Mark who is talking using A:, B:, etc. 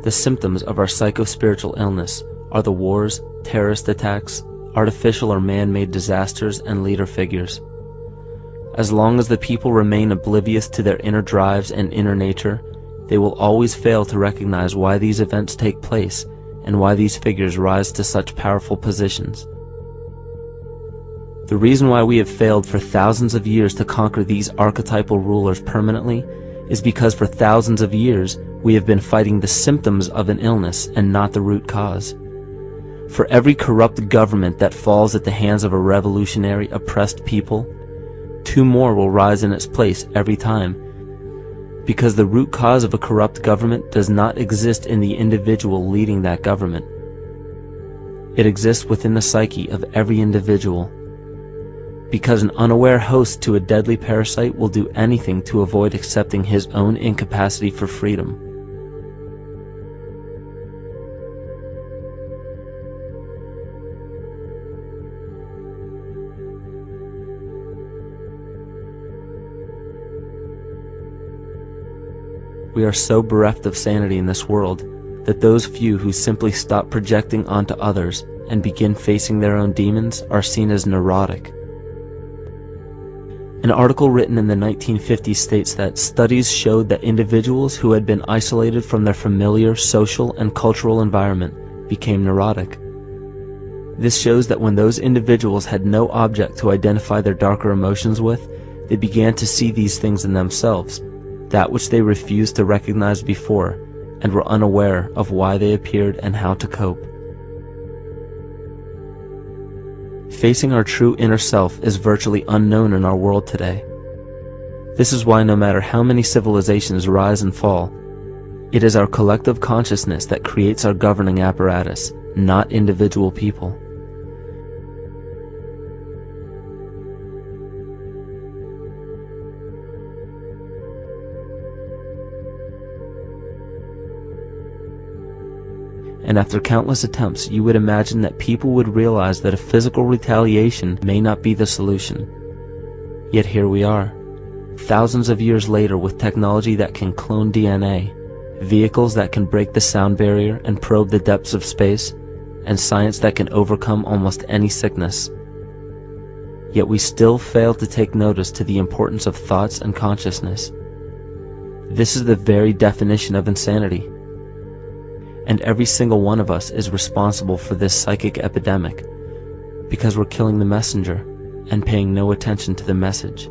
A: The symptoms of our psycho-spiritual illness are the wars, terrorist attacks, artificial or man-made disasters, and leader figures. As long as the people remain oblivious to their inner drives and inner nature, they will always fail to recognize why these events take place and why these figures rise to such powerful positions. The reason why we have failed for thousands of years to conquer these archetypal rulers permanently is because for thousands of years we have been fighting the symptoms of an illness and not the root cause. For every corrupt government that falls at the hands of a revolutionary, oppressed people, 2 more will rise in its place every time, because the root cause of a corrupt government does not exist in the individual leading that government. It exists within the psyche of every individual, because an unaware host to a deadly parasite will do anything to avoid accepting his own incapacity for freedom. We are so bereft of sanity in this world that those few who simply stop projecting onto others and begin facing their own demons are seen as neurotic. An article written in the 1950s states that studies showed that individuals who had been isolated from their familiar social and cultural environment became neurotic. This shows that when those individuals had no object to identify their darker emotions with, they began to see these things in themselves, that which they refused to recognize before, and were unaware of why they appeared and how to cope. Facing our true inner self is virtually unknown in our world today. This is why no matter how many civilizations rise and fall, it is our collective consciousness that creates our governing apparatus, not individual people. And after countless attempts, you would imagine that people would realize that a physical retaliation may not be the solution. Yet here we are, thousands of years later, with technology that can clone DNA, vehicles that can break the sound barrier and probe the depths of space, and science that can overcome almost any sickness. Yet we still fail to take notice to the importance of thoughts and consciousness. This is the very definition of insanity. And every single one of us is responsible for this psychic epidemic, because we're killing the messenger and paying no attention to the message.